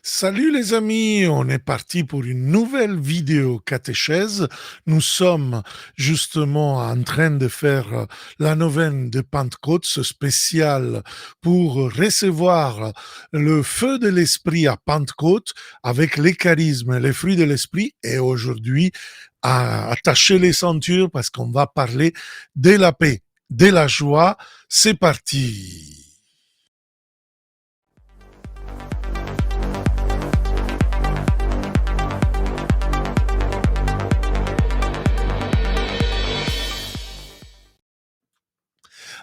Salut les amis, on est parti pour une nouvelle vidéo catéchèse. Nous sommes justement en train de faire la neuvaine de Pentecôte, ce spécial pour recevoir le feu de l'esprit à Pentecôte avec les charismes et les fruits de l'esprit. Et aujourd'hui, à attacher les ceintures parce qu'on va parler de la paix, de la joie. C'est parti.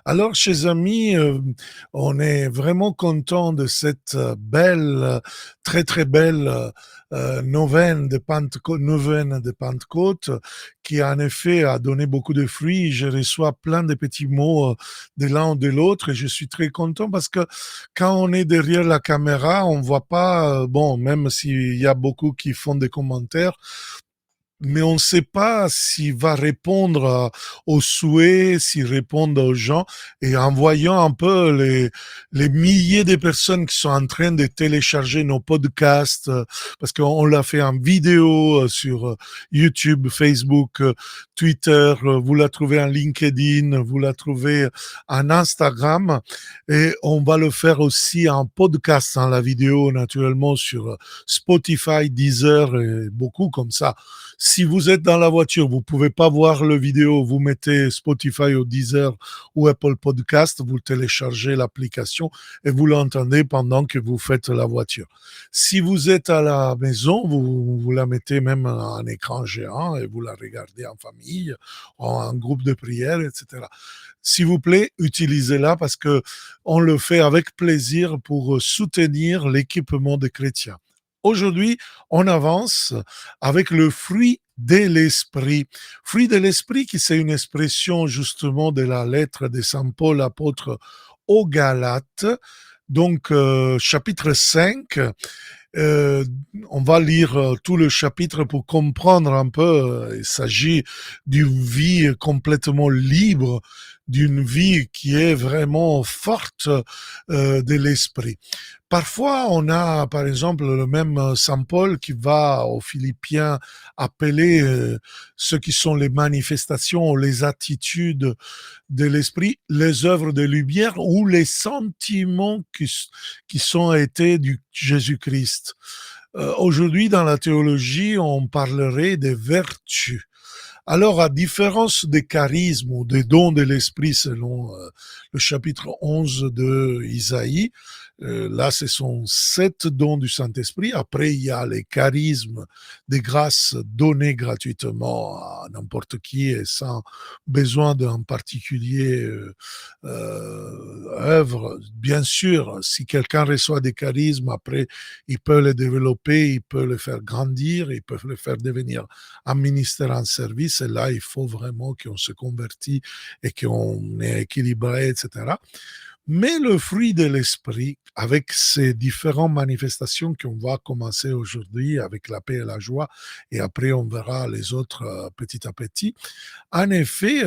Alors, chers amis, on est vraiment content de cette belle, très très belle neuvaine de Pentecôte, qui en effet a donné beaucoup de fruits. Je reçois plein de petits mots de l'un ou de l'autre et je suis très content parce que quand on est derrière la caméra, on voit pas, bon, même s'il y a beaucoup qui font des commentaires, mais on ne sait pas s'il va répondre aux souhaits, s'il répond aux gens. Et en voyant un peu les milliers de personnes qui sont en train de télécharger nos podcasts, parce qu'on l'a fait en vidéo sur YouTube, Facebook, Twitter, vous la trouvez en LinkedIn, vous la trouvez en Instagram, et on va le faire aussi en podcast, en la vidéo naturellement sur Spotify, Deezer et beaucoup comme ça. Si vous êtes dans la voiture, vous pouvez pas voir le vidéo, vous mettez Spotify ou Deezer ou Apple Podcast, vous téléchargez l'application et vous l'entendez pendant que vous faites la voiture. Si vous êtes à la maison, vous la mettez même en écran géant et vous la regardez en famille, en groupe de prière, etc. S'il vous plaît, utilisez-la parce que on le fait avec plaisir pour soutenir l'équipement des chrétiens. Aujourd'hui, on avance avec le fruit de l'esprit. Fruit de l'esprit, qui c'est une expression justement de la lettre de Saint Paul apôtre aux Galates. Donc, chapitre 5, euh, on va lire tout le chapitre pour comprendre un peu. Il s'agit d'une vie complètement libre, d'une vie qui est vraiment forte de l'esprit. Parfois, on a, par exemple, le même Saint Paul qui va aux Philippiens appeler ce qui sont les manifestations, les attitudes de l'esprit, les œuvres de lumière ou les sentiments qui sont été du Jésus-Christ. Aujourd'hui, dans la théologie, on parlerait des vertus. Alors, à différence des charismes ou des dons de l'esprit selon le chapitre 11 de Isaïe, là, ce sont 7 dons du Saint-Esprit. Après, il y a les charismes des grâces données gratuitement à n'importe qui et sans besoin d'un particulier œuvre. Bien sûr, si quelqu'un reçoit des charismes, après, il peut les développer, il peut les faire grandir, il peut les faire devenir un ministère en service. Et là, il faut vraiment qu'on se convertit et qu'on est équilibré, etc. Mais le fruit de l'esprit, avec ces différentes manifestations qu'on va commencer aujourd'hui avec la paix et la joie, et après on verra les autres petit à petit, en effet,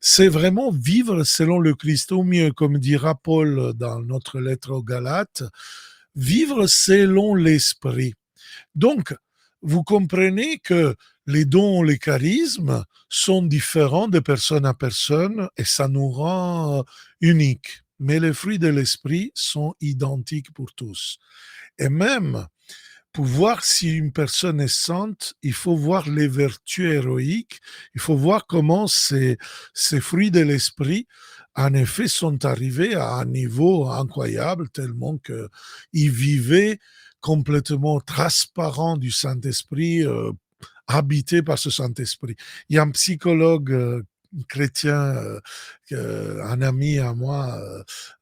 c'est vraiment vivre selon le Christ, ou mieux, comme dira Paul dans notre lettre aux Galates, vivre selon l'esprit. Donc, vous comprenez que les dons, les charismes sont différents de personne à personne et ça nous rend uniques. Mais les fruits de l'esprit sont identiques pour tous. Et même, pour voir si une personne est sainte, il faut voir les vertus héroïques, il faut voir comment ces fruits de l'esprit, en effet, sont arrivés à un niveau incroyable, tellement qu'ils vivaient complètement transparent du Saint-Esprit, habité par ce Saint-Esprit. Il y a un psychologue chrétien, un ami à moi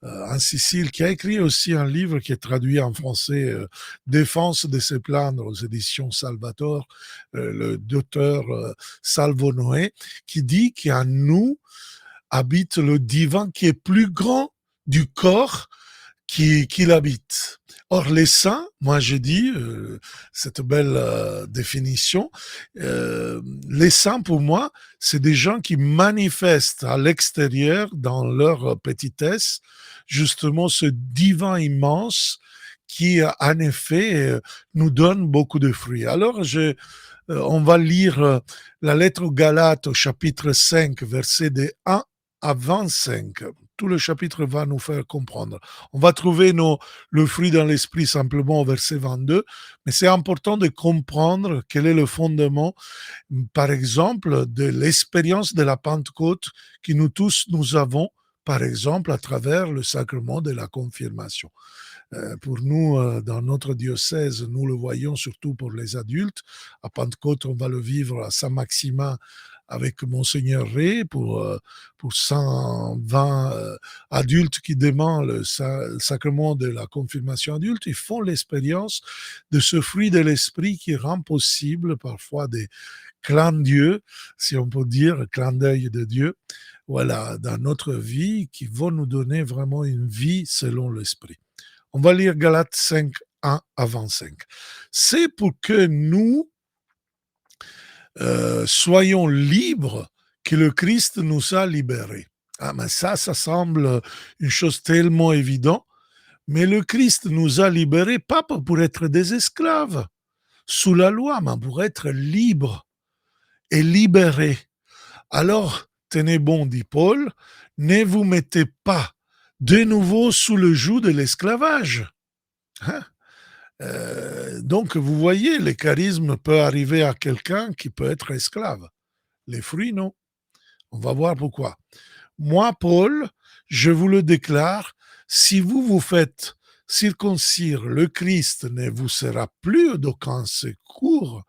en Sicile, qui a écrit aussi un livre qui est traduit en français, Défense de se plaindre aux éditions Salvator, le docteur Salvo Noé, qui dit qu'en nous habite le divin qui est plus grand du corps qui l'habite. Or, les saints, moi j'ai dit, cette belle définition, les saints pour moi, c'est des gens qui manifestent à l'extérieur, dans leur petitesse, justement ce divin immense qui, en effet, nous donne beaucoup de fruits. Alors, on va lire la lettre aux Galates au chapitre 5, versets de 1 à 25. Tout le chapitre va nous faire comprendre. On va trouver le fruit dans l'esprit simplement au verset 22, mais c'est important de comprendre quel est le fondement, par exemple, de l'expérience de la Pentecôte que nous tous nous avons, par exemple, à travers le sacrement de la confirmation. Pour nous, dans notre diocèse, nous le voyons surtout pour les adultes. À Pentecôte, on va le vivre à Saint-Maximin avec Monseigneur Ré pour 120 adultes qui demandent le sacrement de la confirmation adulte. Ils font l'expérience de ce fruit de l'esprit qui rend possible parfois des clins d'yeux, si on peut dire, clin d'œil de Dieu, voilà, dans notre vie, qui vont nous donner vraiment une vie selon l'esprit. On va lire Galates 5, 1 à 25. C'est pour que nous soyons libres que le Christ nous a libérés. Ah, mais ça semble une chose tellement évidente, mais le Christ nous a libérés pas pour être des esclaves sous la loi, mais pour être libres et libérés. Alors, tenez bon, dit Paul, ne vous mettez pas de nouveau sous le joug de l'esclavage. Hein? Donc, vous voyez, le charisme peut arriver à quelqu'un qui peut être esclave. Les fruits, non. On va voir pourquoi. Moi, Paul, je vous le déclare, si vous vous faites circoncire, le Christ ne vous sera plus d'aucun secours.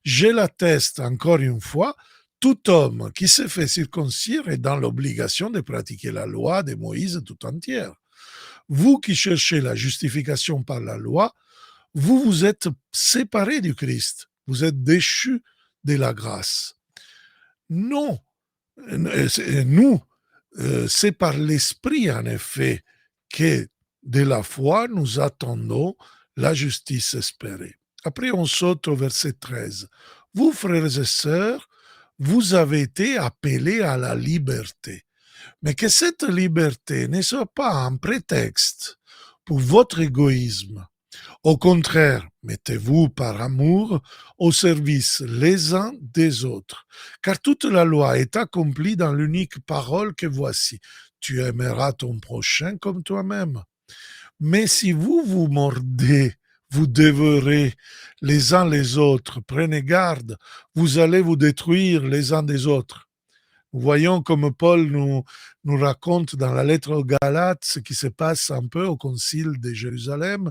Je l'atteste encore une fois, tout homme qui se fait circoncire est dans l'obligation de pratiquer la loi de Moïse tout entière. Vous qui cherchez la justification par la loi, vous vous êtes séparés du Christ, vous êtes déchus de la grâce. Non, nous, c'est par l'Esprit, en effet, que de la foi, nous attendons la justice espérée. Après, on saute au verset 13. Vous, frères et sœurs, vous avez été appelés à la liberté, mais que cette liberté ne soit pas un prétexte pour votre égoïsme. Au contraire, mettez-vous par amour au service les uns des autres, car toute la loi est accomplie dans l'unique parole que voici. Tu aimeras ton prochain comme toi-même. Mais si vous vous mordez, vous dévorez les uns les autres, prenez garde, vous allez vous détruire les uns des autres. Nous voyons comme Paul nous raconte dans la lettre aux Galates ce qui se passe un peu au concile de Jérusalem,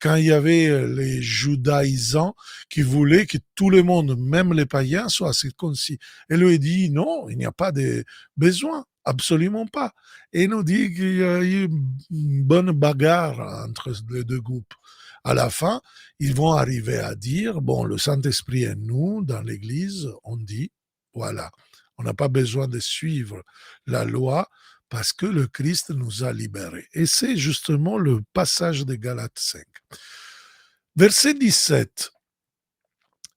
quand il y avait les judaïsants qui voulaient que tout le monde, même les païens, soient circoncis. Et lui dit non, il n'y a pas de besoin, absolument pas. Et il nous dit qu'il y a eu une bonne bagarre entre les deux groupes. À la fin, ils vont arriver à dire, bon, le Saint-Esprit est nous, dans l'Église, on dit, voilà, on n'a pas besoin de suivre la loi parce que le Christ nous a libérés. Et c'est justement le passage de Galates 5. Verset 17,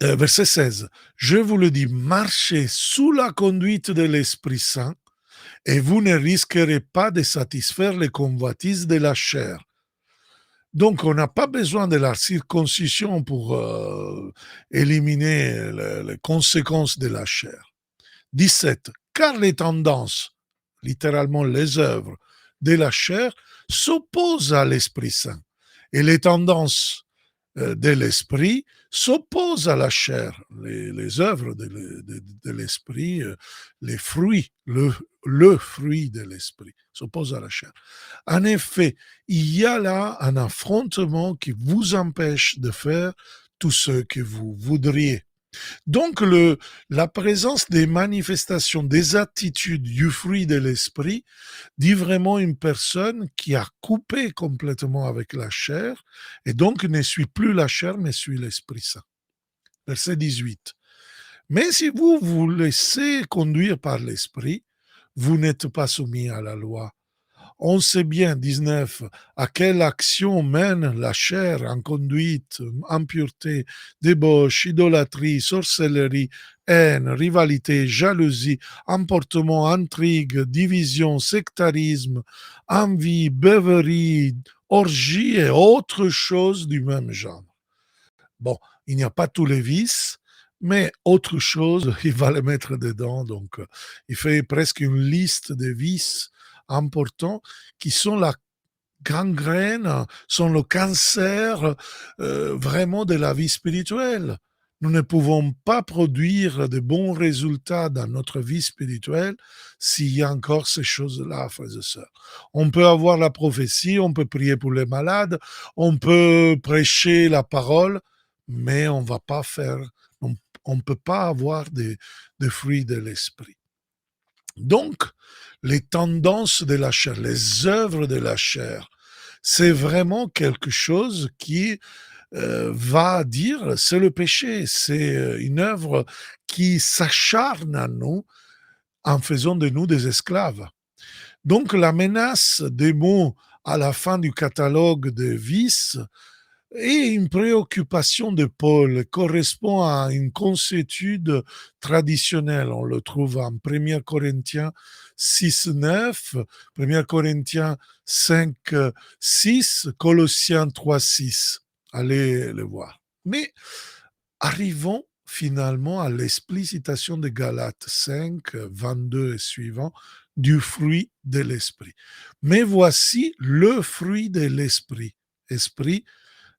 verset 16. Je vous le dis, marchez sous la conduite de l'Esprit Saint et vous ne risquerez pas de satisfaire les convoitises de la chair. Donc, on n'a pas besoin de la circoncision pour éliminer les conséquences de la chair. 17. Car les tendances, littéralement les œuvres de la chair, s'opposent à l'Esprit Saint. Et les tendances de l'Esprit s'opposent à la chair. Les œuvres de l'Esprit, les fruits, le fruit de l'Esprit s'oppose à la chair. En effet, il y a là un affrontement qui vous empêche de faire tout ce que vous voudriez. Donc, la présence des manifestations, des attitudes du fruit de l'esprit dit vraiment une personne qui a coupé complètement avec la chair et donc ne suit plus la chair mais suit l'Esprit Saint. Verset 18. Mais si vous vous laissez conduire par l'Esprit, vous n'êtes pas soumis à la loi. On sait bien, 19, à quelle action mène la chair en conduite, impureté, débauche, idolâtrie, sorcellerie, haine, rivalité, jalousie, emportement, intrigue, division, sectarisme, envie, beuverie, orgie et autre chose du même genre. Bon, il n'y a pas tous les vices, mais autre chose, il va les mettre dedans. Donc, il fait presque une liste de vices importants qui sont la gangrène, sont le cancer vraiment de la vie spirituelle. Nous ne pouvons pas produire de bons résultats dans notre vie spirituelle s'il y a encore ces choses-là, frères et sœurs. On peut avoir la prophétie, on peut prier pour les malades, on peut prêcher la parole, mais on va pas faire, on ne peut pas avoir des fruits de l'esprit. Donc, les tendances de la chair, les œuvres de la chair, c'est vraiment quelque chose qui va dire c'est le péché, c'est une œuvre qui s'acharne à nous en faisant de nous des esclaves. Donc la menace des mots à la fin du catalogue des vices est une préoccupation de Paul, correspond à une consuétude traditionnelle. On le trouve en 1 Corinthiens 6, 9, 1 Corinthiens 5, 6, Colossiens 3, 6. Allez le voir. Mais arrivons finalement à l'explicitation de Galates 5, 22 et suivant du fruit de l'esprit. Mais voici le fruit de l'esprit. Esprit,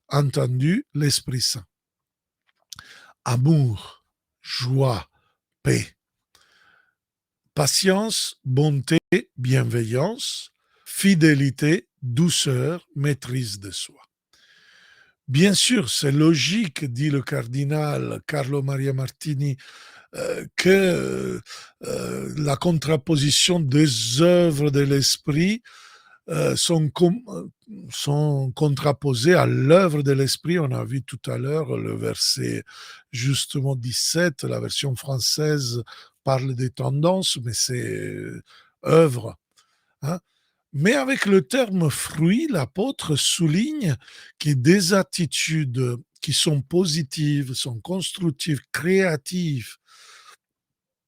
entendu, l'Esprit Saint. Amour, joie, paix, patience, bonté, bienveillance, fidélité, douceur, maîtrise de soi. Bien sûr, c'est logique, dit le cardinal Carlo Maria Martini, que la contraposition des œuvres de l'esprit sont contraposées à l'œuvre de l'esprit. On a vu tout à l'heure le verset justement 17, la version française parle des tendances, mais c'est œuvre. Hein. Mais avec le terme fruit, l'apôtre souligne que des attitudes qui sont positives, sont constructives, créatives,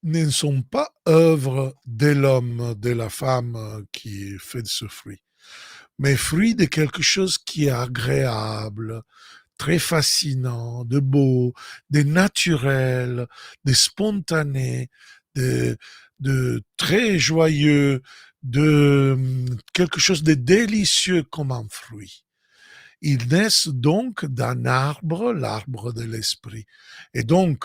ne sont pas œuvre de l'homme, de la femme qui fait de ce fruit, mais fruit de quelque chose qui est agréable, très fascinant, de beau, de naturel, de spontané, de, de très joyeux, de quelque chose de délicieux comme un fruit. Ils naissent donc d'un arbre, l'arbre de l'esprit. Et donc,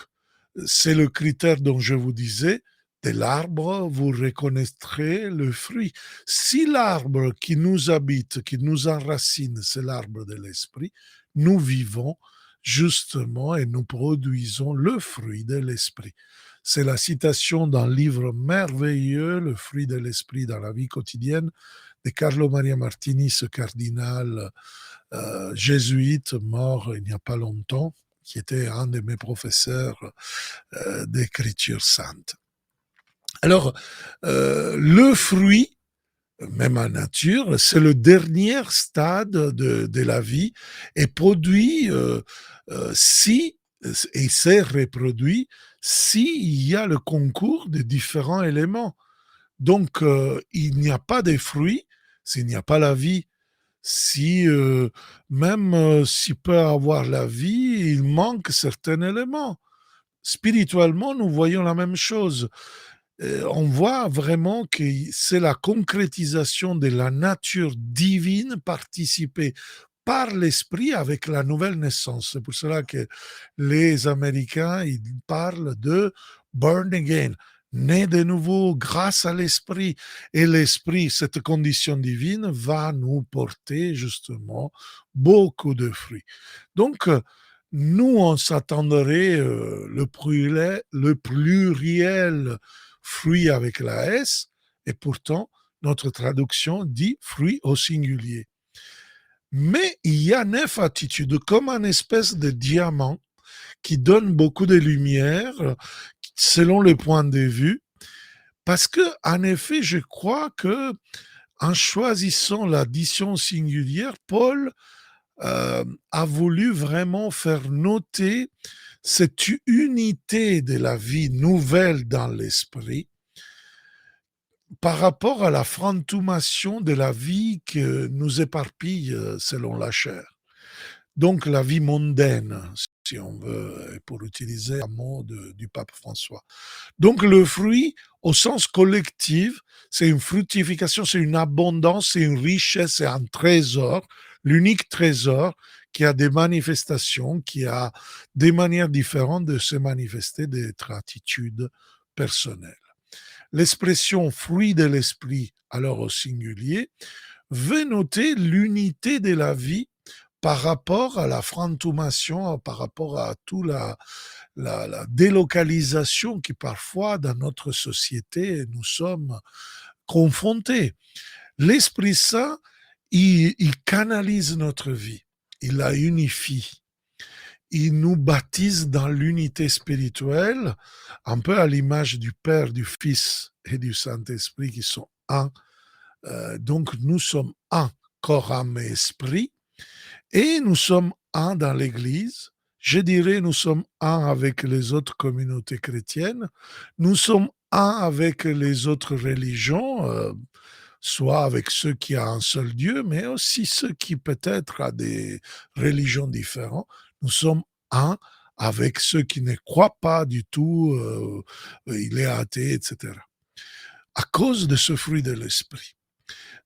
c'est le critère dont je vous disais, de l'arbre, vous reconnaîtrez le fruit. Si l'arbre qui nous habite, qui nous enracine, c'est l'arbre de l'esprit, nous vivons justement et nous produisons le fruit de l'esprit. C'est la citation d'un livre merveilleux, Le fruit de l'esprit dans la vie quotidienne, de Carlo Maria Martini, ce cardinal jésuite mort il n'y a pas longtemps, qui était un de mes professeurs d'écriture sainte. Alors, le fruit, même en nature, c'est le dernier stade de la vie et produit si et c'est reproduit s'il y a le concours de différents éléments. Donc, il n'y a pas de fruits s'il n'y a pas la vie. Si même s'il peut avoir la vie, il manque certains éléments. Spirituellement, nous voyons la même chose. On voit vraiment que c'est la concrétisation de la nature divine participée par l'esprit avec la nouvelle naissance. C'est pour cela que les Américains, ils parlent de born again, né de nouveau grâce à l'esprit. Et l'esprit, cette condition divine, va nous porter justement beaucoup de fruits. Donc, nous, on s'attendrait le pluriel fruit avec la S, et pourtant, notre traduction dit fruit au singulier. Mais il y a 9 attitudes, comme une espèce de diamant qui donne beaucoup de lumière selon le point de vue, parce que, en effet, je crois que en choisissant l'addition singulière, Paul a voulu vraiment faire noter cette unité de la vie nouvelle dans l'esprit par rapport à la frantumation de la vie qui nous éparpille selon la chair. Donc la vie mondaine, si on veut, pour utiliser un mot du pape François. Donc le fruit, au sens collectif, c'est une fructification, c'est une abondance, c'est une richesse, c'est un trésor, l'unique trésor qui a des manifestations, qui a des manières différentes de se manifester d'être attitude personnelle. L'expression fruit de l'esprit, alors au singulier, veut noter l'unité de la vie par rapport à la frantumation, par rapport à toute la délocalisation qui parfois dans notre société nous sommes confrontés. L'Esprit Saint, il canalise notre vie, il la unifie, il nous baptise dans l'unité spirituelle, un peu à l'image du Père, du Fils et du Saint-Esprit qui sont un. Donc nous sommes un, corps, âme et esprit, et nous sommes un dans l'Église. Je dirais, nous sommes un avec les autres communautés chrétiennes. Nous sommes un avec les autres religions, soit avec ceux qui ont un seul Dieu, mais aussi ceux qui peut-être ont des religions différentes. Nous sommes un avec ceux qui ne croient pas du tout, il est athée, etc. À cause de ce fruit de l'esprit.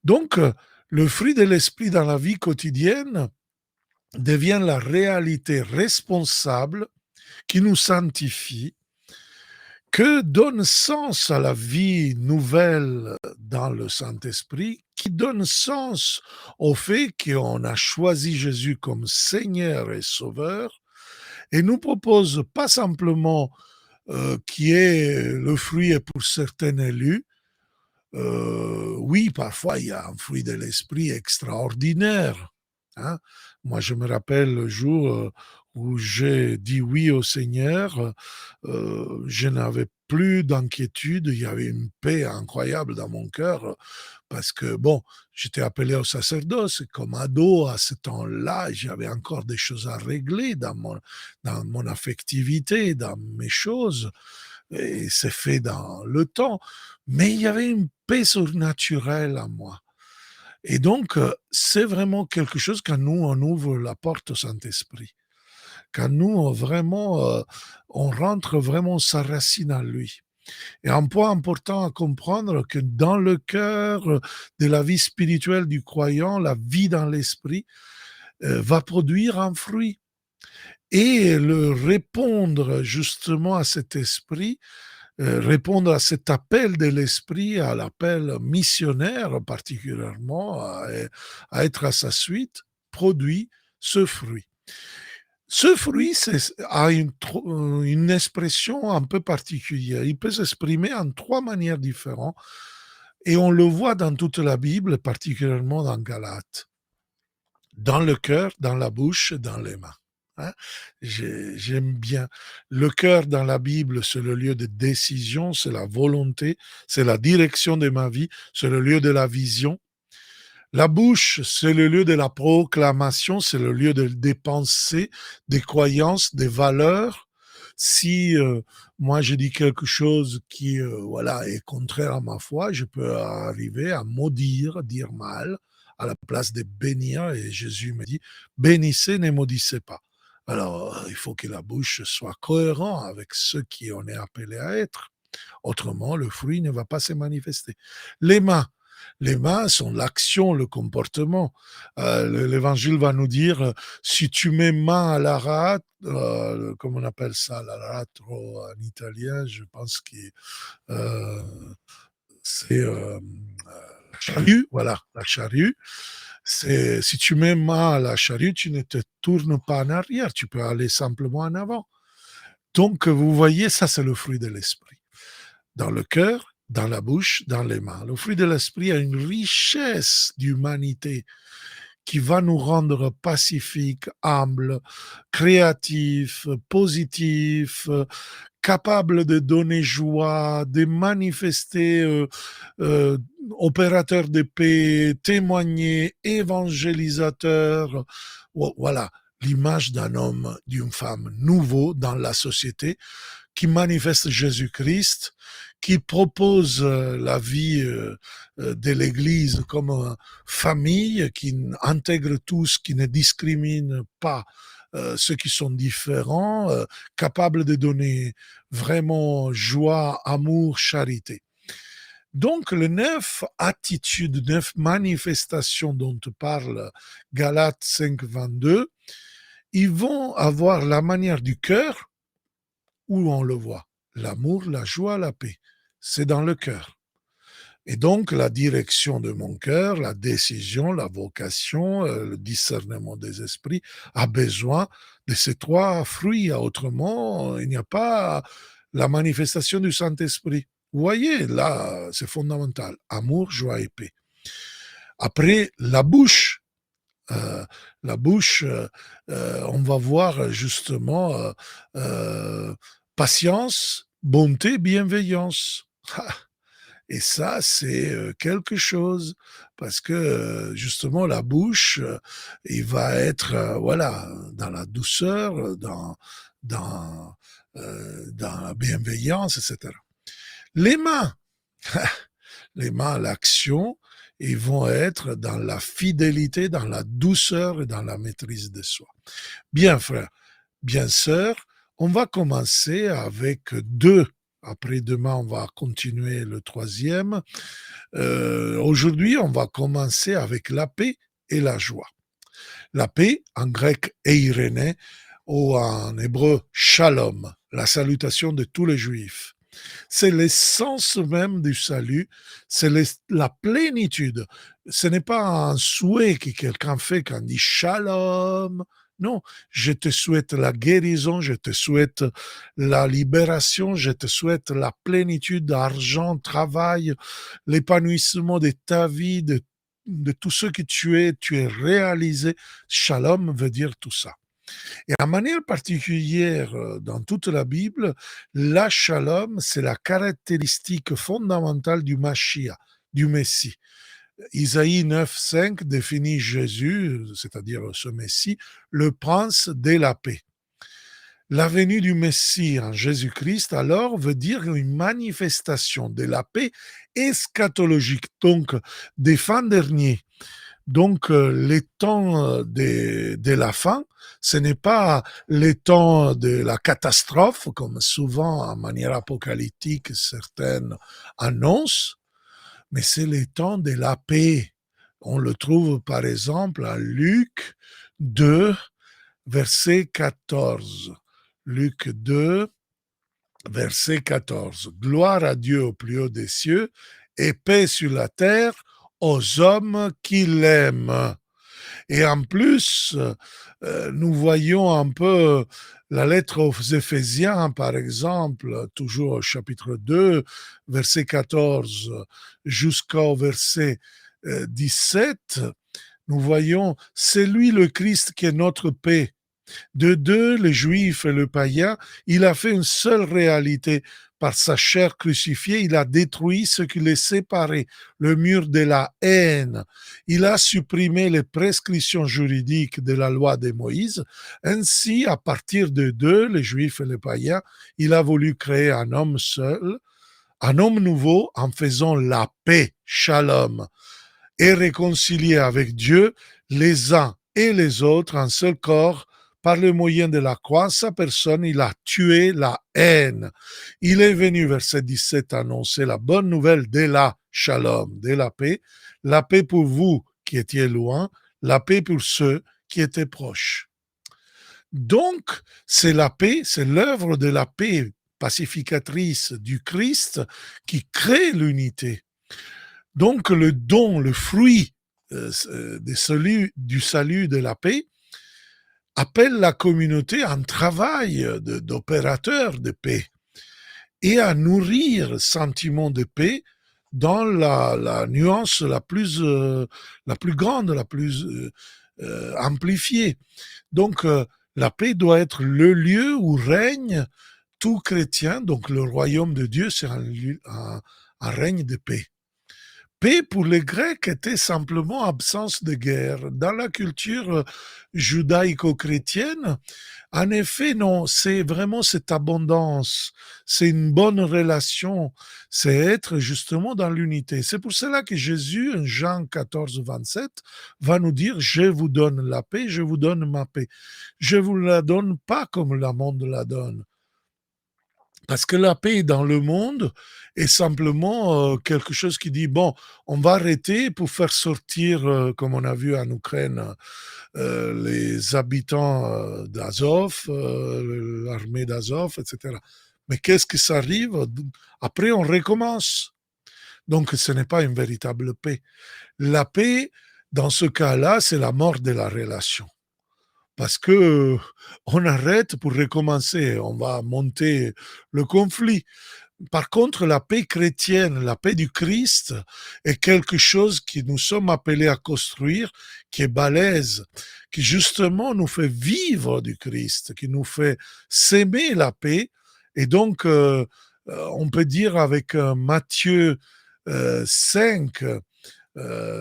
Donc, le fruit de l'esprit dans la vie quotidienne devient la réalité responsable qui nous sanctifie, que donne sens à la vie nouvelle dans le Saint-Esprit, qui donne sens au fait qu'on a choisi Jésus comme Seigneur et Sauveur, et nous propose pas simplement qui est le fruit pour certains élus. Oui, parfois il y a un fruit de l'esprit extraordinaire. Hein. Moi, je me rappelle le jour où j'ai dit oui au Seigneur, je n'avais plus d'inquiétude, il y avait une paix incroyable dans mon cœur, parce que, bon, j'étais appelé au sacerdoce, comme ado, à ce temps-là, j'avais encore des choses à régler dans mon affectivité, dans mes choses, et c'est fait dans le temps, mais il y avait une paix surnaturelle en moi. Et donc, c'est vraiment quelque chose quand nous, on ouvre la porte au Saint-Esprit. Quand nous, vraiment, on rentre vraiment sa racine en lui. Et un point important à comprendre que dans le cœur de la vie spirituelle du croyant, la vie dans l'esprit va produire un fruit. Et le répondre justement à cet esprit, répondre à cet appel de l'esprit, à l'appel missionnaire particulièrement, à être à sa suite, produit ce fruit. Ce fruit a une expression un peu particulière. Il peut s'exprimer en trois manières différentes et on le voit dans toute la Bible, particulièrement dans Galates. Dans le cœur, dans la bouche, dans les mains. Hein. J'aime bien. Le cœur dans la Bible, c'est le lieu de décision, c'est la volonté, c'est la direction de ma vie, c'est le lieu de la vision. La bouche, c'est le lieu de la proclamation, c'est le lieu des pensées, des croyances, des valeurs. Si moi je dis quelque chose qui voilà est contraire à ma foi, je peux arriver à maudire, dire mal, à la place de bénir. Et Jésus me dit, bénissez, ne maudissez pas. Alors, il faut que la bouche soit cohérente avec ce qui on est appelé à être. Autrement, le fruit ne va pas se manifester. Les mains. Les mains sont l'action, le comportement. L'évangile va nous dire, si tu mets main à la rate, comment on appelle ça, la ratro en italien, je pense que c'est la charrue, voilà, la charrue. Si tu mets main à la charrue, tu ne te tournes pas en arrière, tu peux aller simplement en avant. Donc, vous voyez, ça c'est le fruit de l'esprit. Dans le cœur, dans la bouche, dans les mains. Le fruit de l'esprit a une richesse d'humanité qui va nous rendre pacifiques, humbles, créatifs, positifs, capables de donner joie, de manifester, opérateurs de paix, témoigner, évangélisateurs. Voilà l'image d'un homme, d'une femme nouveau dans la société qui manifeste Jésus-Christ, qui propose la vie de l'Église comme famille, qui intègre tous, qui ne discrimine pas ceux qui sont différents, capable de donner vraiment joie, amour, charité. Donc, les 9 attitudes, 9 manifestations dont parle Galates 5, 22, ils vont avoir la manière du cœur où on le voit. L'amour, la joie, la paix. C'est dans le cœur. Et donc, la direction de mon cœur, la décision, la vocation, le discernement des esprits a besoin de ces 3 fruits. Autrement, il n'y a pas la manifestation du Saint-Esprit. Vous voyez, là, c'est fondamental. Amour, joie et paix. Après, la bouche. La bouche, on va voir justement patience, bonté, bienveillance. Et ça, c'est quelque chose, parce que justement, la bouche, il va être, voilà, dans la douceur, dans la bienveillance, etc. Les mains, les mains, l'action, ils vont être dans la fidélité, dans la douceur et dans la maîtrise de soi. Bien, frère, bien, sœur, on va commencer avec 2. Après demain, on va continuer le 3e. Aujourd'hui, on va commencer avec la paix et la joie. La paix, en grec, eiréné, ou en hébreu, shalom, la salutation de tous les juifs. C'est l'essence même du salut, c'est la plénitude. Ce n'est pas un souhait que quelqu'un fait quand il dit shalom. Non, je te souhaite la guérison, je te souhaite la libération, je te souhaite la plénitude d'argent, travail, l'épanouissement de ta vie, de tout ce que tu es réalisé. Shalom veut dire tout ça. Et en manière particulière, dans toute la Bible, la shalom, c'est la caractéristique fondamentale du Mashiach, du Messie. Isaïe 9, 5 définit Jésus, c'est-à-dire ce Messie, le prince de la paix. La venue du Messie en Jésus-Christ, alors, veut dire une manifestation de la paix eschatologique, donc des fins derniers. Donc, les temps de la fin, ce n'est pas les temps de la catastrophe, comme souvent, en manière apocalyptique, certaines annoncent, mais c'est les temps de la paix. On le trouve, par exemple, à Luc 2, verset 14. Luc 2, verset 14. Gloire à Dieu au plus haut des cieux et paix sur la terre aux hommes qui l'aiment. Et en plus, nous voyons un peu la lettre aux Éphésiens, par exemple, toujours au chapitre 2, verset 14 jusqu'au verset 17, nous voyons, c'est lui le Christ qui est notre paix. De deux, les Juifs et le païen, il a fait une seule réalité. Par sa chair crucifiée, il a détruit ce qui les séparait, le mur de la haine. Il a supprimé les prescriptions juridiques de la loi de Moïse. Ainsi, à partir de deux, les Juifs et les païens, il a voulu créer un homme seul, un homme nouveau en faisant la paix, shalom, et réconcilier avec Dieu les uns et les autres en seul corps. Par le moyen de la croix, sa personne, il a tué la haine. Il est venu, verset 17, annoncer la bonne nouvelle de la shalom, de la paix pour vous qui étiez loin, la paix pour ceux qui étaient proches. Donc, c'est la paix, c'est l'œuvre de la paix pacificatrice du Christ qui crée l'unité. Donc, le don, le fruit du salut de la paix, appelle la communauté à un travail d'opérateur de paix et à nourrir le sentiment de paix dans la nuance la plus grande, la plus amplifiée. Donc, la paix doit être le lieu où règne tout chrétien. Donc, le royaume de Dieu, c'est un règne de paix. paix pour les Grecs était simplement absence de guerre. Dans la culture judaïco-chrétienne, en effet, non, c'est vraiment cette abondance, c'est une bonne relation, c'est être justement dans l'unité. C'est pour cela que Jésus, en Jean 14, 27, va nous dire, je vous donne la paix, je vous donne ma paix. Je vous la donne pas comme le monde la donne. Parce que la paix dans le monde est simplement quelque chose qui dit, bon, on va arrêter pour faire sortir, comme on a vu en Ukraine, les habitants d'Azov, l'armée d'Azov, etc. Mais qu'est-ce qui s'arrive? Après, on recommence. Donc, ce n'est pas une véritable paix. La paix, dans ce cas-là, c'est la mort de la relation. Parce que on arrête pour recommencer, on va monter le conflit. Par contre, la paix chrétienne, la paix du Christ est quelque chose que nous sommes appelés à construire, qui est balèze, qui justement nous fait vivre du Christ, qui nous fait s'aimer la paix. Et donc, on peut dire avec Matthieu 5,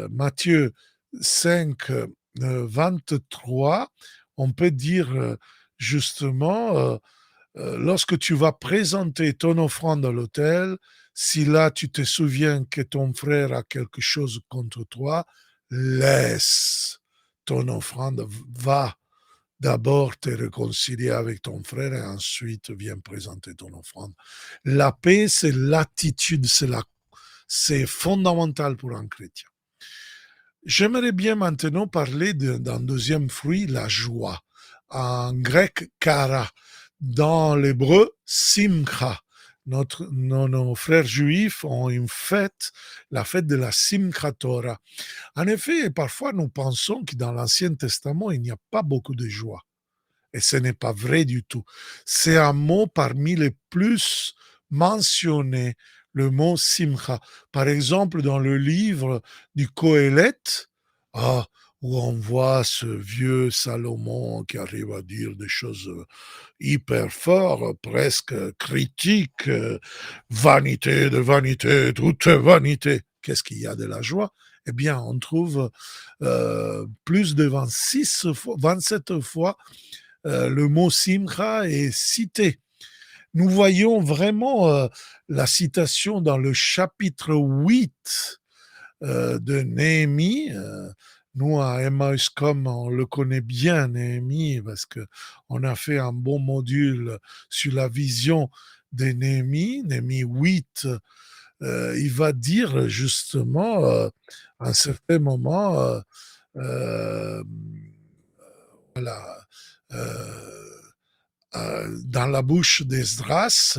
Matthieu 5, 23, on peut dire justement, lorsque tu vas présenter ton offrande à l'autel, si là tu te souviens que ton frère a quelque chose contre toi, laisse ton offrande, va d'abord te réconcilier avec ton frère et ensuite viens présenter ton offrande. La paix, c'est l'attitude, c'est fondamental pour un chrétien. J'aimerais bien maintenant parler d'un deuxième fruit, la joie. En grec, kara. Dans l'hébreu, simcha. Nos frères juifs ont une fête, la fête de la Simchat Torah. En effet, parfois nous pensons que dans l'Ancien Testament, il n'y a pas beaucoup de joie. Et ce n'est pas vrai du tout. C'est un mot parmi les plus mentionnés, le mot simcha. Par exemple, dans le livre du Kohelet, ah, où on voit ce vieux Salomon qui arrive à dire des choses hyper fortes, presque critiques, vanité de vanité, toute vanité. Qu'est-ce qu'il y a de la joie? Eh bien, on trouve plus de 27 fois le mot simcha est cité. Nous voyons vraiment la citation dans le chapitre 8 de Néhémie. Nous, à Emmaüs.com, on le connaît bien, Néhémie, parce qu'on a fait un bon module sur la vision de Néhémie. Néhémie 8, il va dire justement, à un certain moment, euh, voilà, euh, dans la bouche d'Esdras,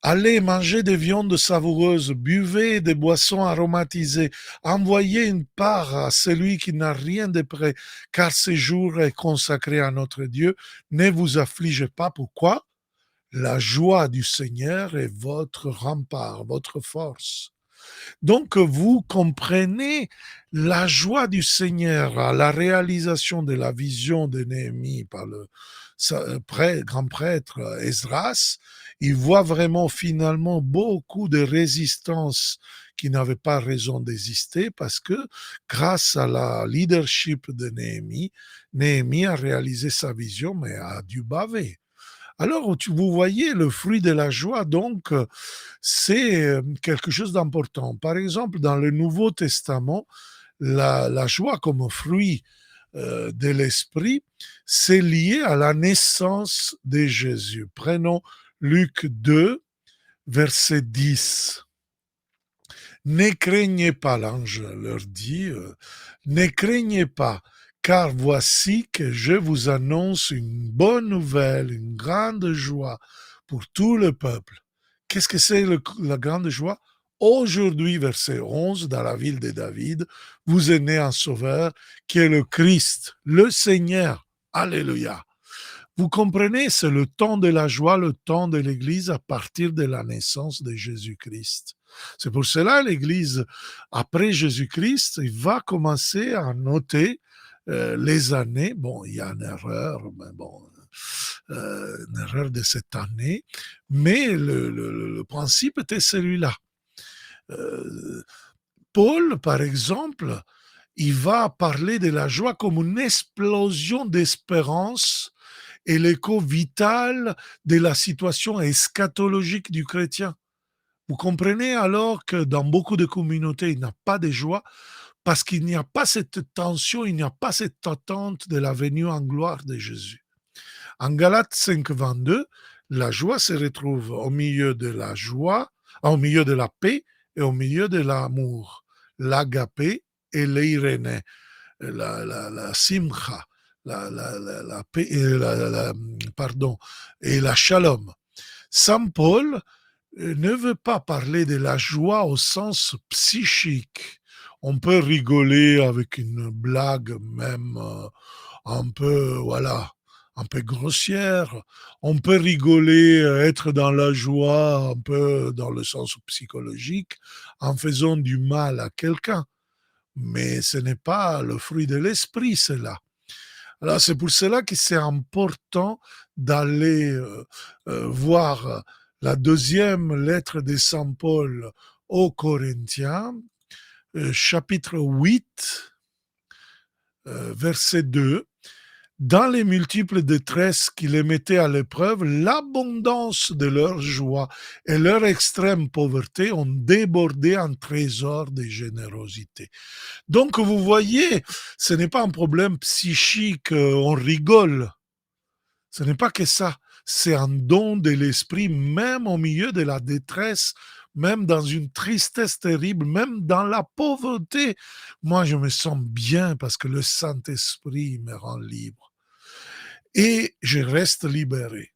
allez manger des viandes savoureuses, buvez des boissons aromatisées, envoyez une part à celui qui n'a rien de près, car ce jour est consacré à notre Dieu. Ne vous affligez pas. Pourquoi? La joie du Seigneur est votre rempart, votre force. Donc, vous comprenez la joie du Seigneur à la réalisation de la vision de Néhémie par le grand prêtre Esdras. Il voit vraiment finalement beaucoup de résistance qui n'avaient pas raison d'exister parce que grâce à la leadership de Néhémie, Néhémie a réalisé sa vision mais a dû baver. Alors, vous voyez, le fruit de la joie, donc, c'est quelque chose d'important. Par exemple, dans le Nouveau Testament, la joie comme fruit de l'esprit, c'est lié à la naissance de Jésus. Prenons Luc 2, verset 10. Ne craignez pas, l'ange leur dit, ne craignez pas, car voici que je vous annonce une bonne nouvelle, une grande joie pour tout le peuple. Qu'est-ce que c'est la grande joie? Aujourd'hui, verset 11, dans la ville de David, vous est né un sauveur qui est le Christ, le Seigneur. Alléluia. Vous comprenez, c'est le temps de la joie, le temps de l'Église à partir de la naissance de Jésus-Christ. C'est pour cela l'Église, après Jésus-Christ, il va commencer à noter les années. Bon, il y a une erreur, mais bon, une erreur de cette année, mais le principe était celui-là. Euh, Paul, par exemple, il va parler de la joie comme une explosion d'espérance et l'écho vital de la situation eschatologique du chrétien. Vous comprenez alors que dans beaucoup de communautés, il n'y a pas de joie parce qu'il n'y a pas cette tension, il n'y a pas cette attente de la venue en gloire de Jésus. En Galates 5,22, la joie se retrouve au milieu de la joie, au milieu de la paix et au milieu de l'amour, l'agapé et l'eirénée, la simcha, la paix, pardon, et la shalom. Saint Paul ne veut pas parler de la joie au sens psychique. On peut rigoler avec une blague même un peu, voilà, un peu grossière. On peut rigoler, être dans la joie, un peu dans le sens psychologique, en faisant du mal à quelqu'un. Mais ce n'est pas le fruit de l'esprit, cela. Alors, c'est pour cela que c'est important d'aller voir la deuxième lettre de Saint Paul aux Corinthiens, chapitre 8, verset 2. Dans les multiples détresses qui les mettaient à l'épreuve, l'abondance de leur joie et leur extrême pauvreté ont débordé en trésor de générosité. Donc, vous voyez, ce n'est pas un problème psychique, on rigole. Ce n'est pas que ça. C'est un don de l'esprit, même au milieu de la détresse, même dans une tristesse terrible, même dans la pauvreté. Moi, je me sens bien parce que le Saint-Esprit me rend libre. Et je reste libéré.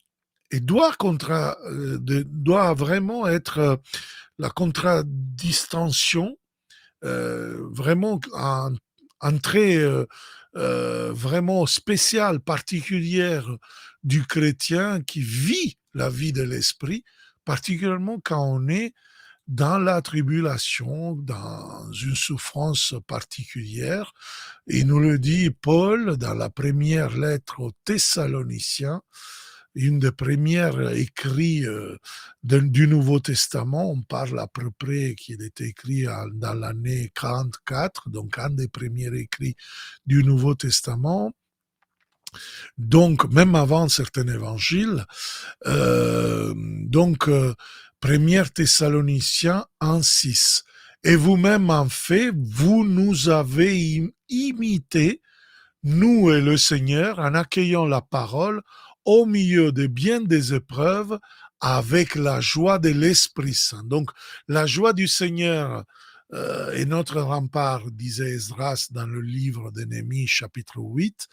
Et doit vraiment être la contradiction, vraiment un trait vraiment spécial, particulière du chrétien qui vit la vie de l'esprit, particulièrement quand on est dans la tribulation, dans une souffrance particulière. Il nous le dit Paul dans la première lettre aux Thessaloniciens, une des premières écrits du Nouveau Testament. On parle à peu près qu'il était écrit dans l'année 44, donc un des premiers écrits du Nouveau Testament. Donc, même avant certains évangiles, Première Thessaloniciens 1,6. Et vous-même, en fait, vous nous avez imité, nous et le Seigneur, en accueillant la parole au milieu de bien des épreuves avec la joie de l'Esprit Saint. Donc, la joie du Seigneur est notre rempart, disait Esdras dans le livre de Néhémie, chapitre 8,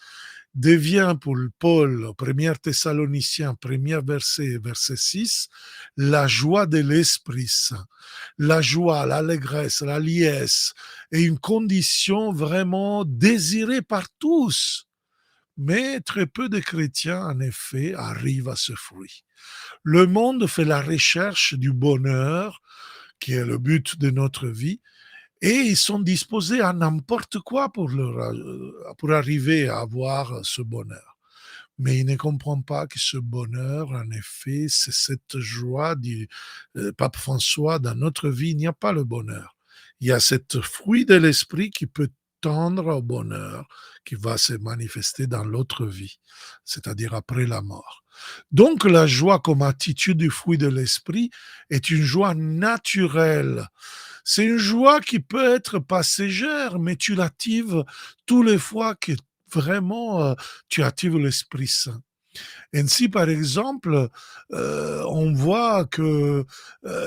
devient pour Paul, 1 Thessaloniciens, premier verset, verset 6, la joie de l'Esprit Saint. La joie, l'allégresse, la liesse est une condition vraiment désirée par tous. Mais très peu de chrétiens, en effet, arrivent à ce fruit. Le monde fait la recherche du bonheur, qui est le but de notre vie, et ils sont disposés à n'importe quoi pour arriver à avoir ce bonheur. Mais ils ne comprennent pas que ce bonheur, en effet, c'est cette joie du pape François. Dans notre vie, il n'y a pas le bonheur. Il y a cette fruit de l'esprit qui peut tendre au bonheur, qui va se manifester dans l'autre vie, c'est-à-dire après la mort. Donc la joie comme attitude du fruit de l'esprit est une joie naturelle. C'est une joie qui peut être passagère, mais tu l'actives tous les fois que vraiment tu actives l'Esprit Saint. Ainsi, par exemple, on voit que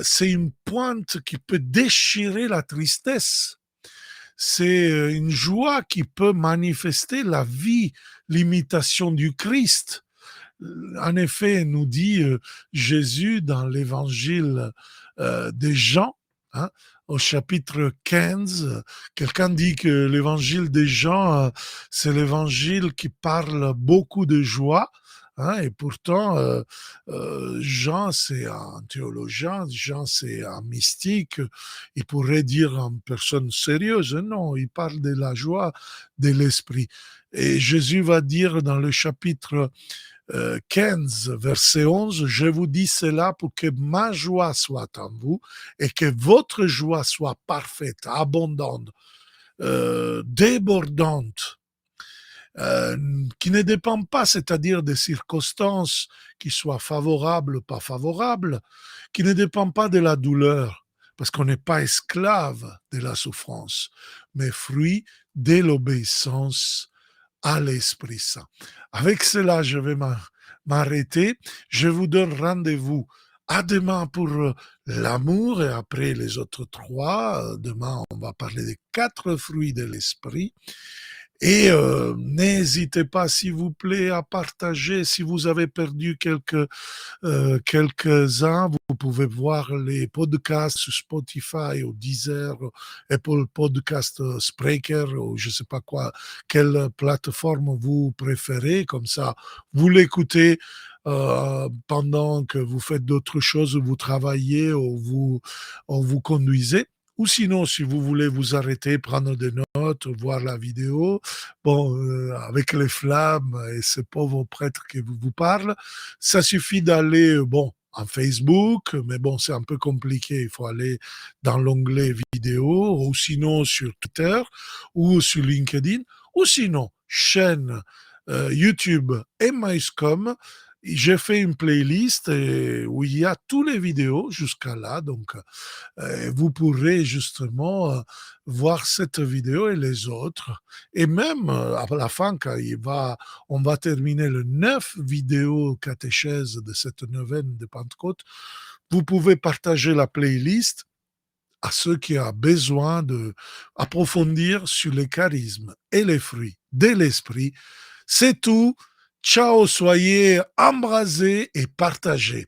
c'est une pointe qui peut déchirer la tristesse. C'est une joie qui peut manifester la vie, l'imitation du Christ. En effet, nous dit Jésus dans l'évangile de Jean, hein, au chapitre 15, quelqu'un dit que l'évangile de Jean, c'est l'évangile qui parle beaucoup de joie. Hein, et pourtant, Jean, c'est un théologien, Jean, c'est un mystique. Il pourrait dire en personne sérieuse, non, il parle de la joie de l'esprit. Et Jésus va dire dans le chapitre 15, verset 11, je vous dis cela pour que ma joie soit en vous et que votre joie soit parfaite, abondante, débordante, euh, qui ne dépend pas, c'est-à-dire des circonstances qui soient favorables ou pas favorables, qui ne dépend pas de la douleur, parce qu'on n'est pas esclave de la souffrance, mais fruit de l'obéissance à l'Esprit Saint. Avec cela, je vais m'arrêter. Je vous donne rendez-vous à demain pour l'amour et après les autres trois. Demain, on va parler des 4 fruits de l'Esprit. Et n'hésitez pas, s'il vous plaît, à partager. Si vous avez perdu quelques-uns, vous pouvez voir les podcasts sur Spotify ou Deezer, Apple Podcast, Spreaker ou je ne sais pas quoi, quelle plateforme vous préférez. Comme ça, vous l'écoutez pendant que vous faites d'autres choses, vous travaillez ou vous conduisez. Ou sinon, si vous voulez vous arrêter, prendre des notes, voir la vidéo, bon, avec les flammes et ces pauvres prêtres qui vous parlent, ça suffit d'aller, bon, en Facebook, mais bon, c'est un peu compliqué. Il faut aller dans l'onglet vidéo, ou sinon sur Twitter, ou sur LinkedIn, ou sinon chaîne YouTube et MyScom. J'ai fait une playlist où il y a tous les vidéos jusqu'à là, donc vous pourrez justement voir cette vidéo et les autres. Et même à la fin, quand on va terminer le 9 vidéos catéchèse de cette neuvaine de Pentecôte, vous pouvez partager la playlist à ceux qui ont besoin d'approfondir sur les charismes et les fruits de l'esprit. C'est tout. Ciao, soyez embrasés et partagés.